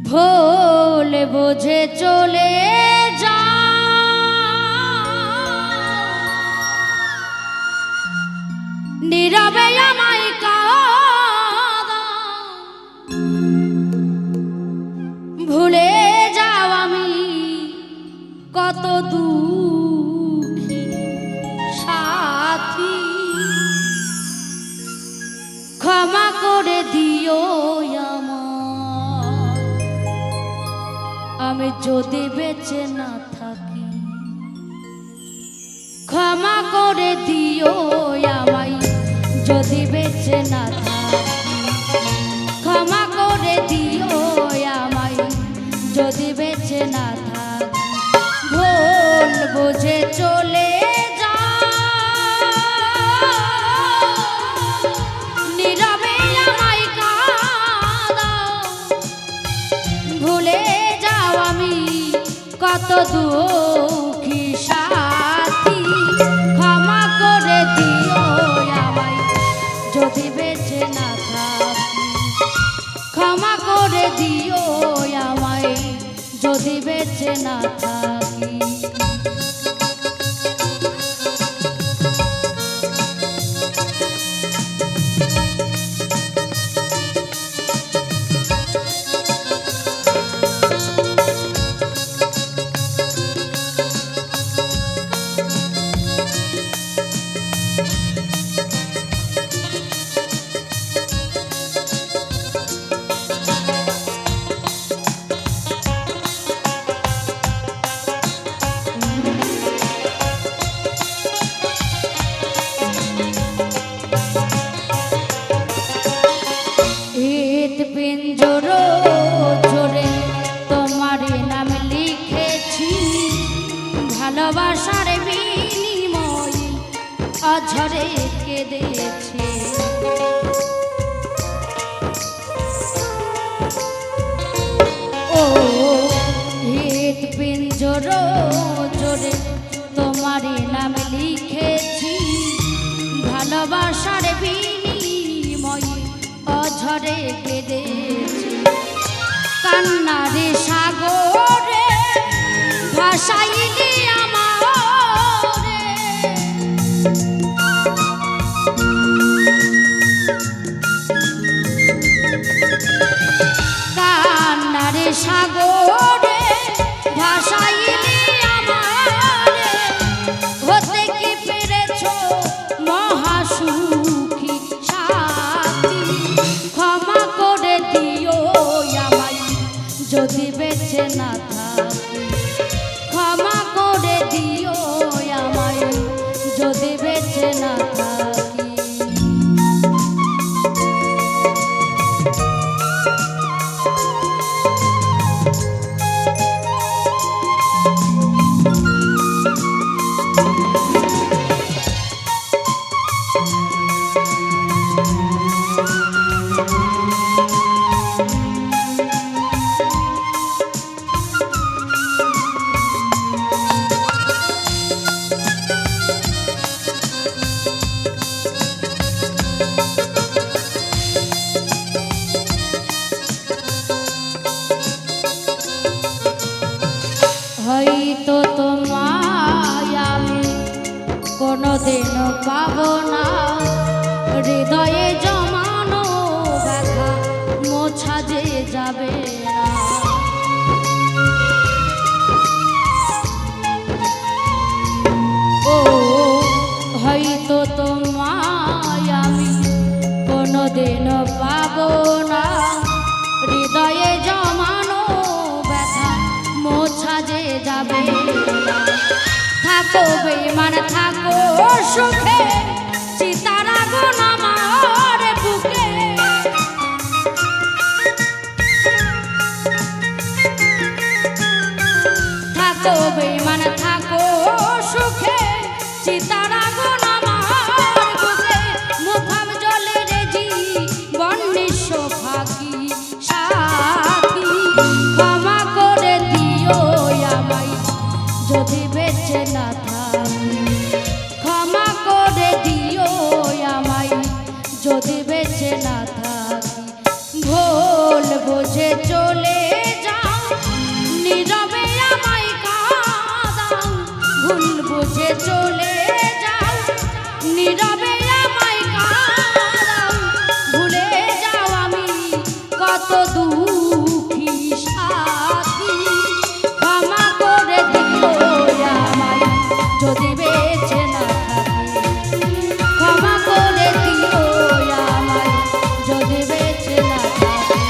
ভুল বুঝে চলে যা নীরবে আমায় কাঁদাও ভুলে যাও আমি কত দুঃখী সাথী ক্ষমা করে দিও আমি যদি বেঁচে না থাকি ক্ষমা করে দিও আমায় যদি বেঁচে না থাকি ক্ষমা করে দিও আমায় যদি বেঁচে না থাকি ভুল বুঝে চলে যা নীরবে আমায় কাঁদাও ভুলে কত দুঃখী সাথী ক্ষমা করে দিও আমায় যদি বেঁচে না থাকি ক্ষমা করে দিও আমায় যদি বেঁচে না থাকি ভালোবাসার বিনিময়ে অঝরে কেঁদেছে ও হৃদ পিঞ্জর জোরে তোমার নাম লিখেছি ভালোবাসার বিনিময়ে অঝরে কেঁদেছি কান্নারে সাগরে ভাসাইলি আমারে কান্নারে সাগরে ভাসাইলি আমারে হতে কি পেরেছো মহাসুখী সাথী ক্ষমা করে দিও আমায় যদি বেঁচে না থাকি ক্ষমা করে দিও আমায় যদি বেঁচে না থাকি হয়তো তোমায় আমি কোনোদিন পাবো না হৃদয়ে জমানো ব্যথা মোছা যে যাবে না ও হয়তো তোমায় আমি কোনোদিন পাবো না হৃদয়ে জমানো ব্যথা মোছা যে যাবে থাকো বেঈমান থাকো সুখে চিতার আগুন আমার বুকে থাকো বেঈমান থাকো সুখে চিতার আগুন আমার বুকে মুখাম জলে রেজি বন্নিশ ফাঁকি সাথী ক্ষমা করে দিও আমায় যদি বেঁচে না থাকি ক্ষমা করে দিও আমায় যদি বেঁচে না থাকি ভুল বুঝে চলে কত দুঃখী সাথী, ক্ষমা করে দিও আমায় যদি বেঁচে না থাকি, ক্ষমা করে দিও আমায় যদি বেঁচে না থাকি,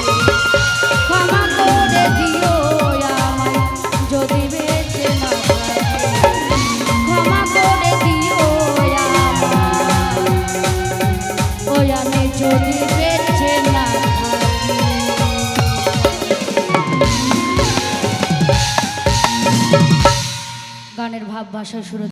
ক্ষমা করে দিও আমায় যদি বেঁচে না থাকি, ক্ষমা করে দিও আমায় ওই আমি যদি বেঁচে না থাকি। গানের ভাব ভাষা সুর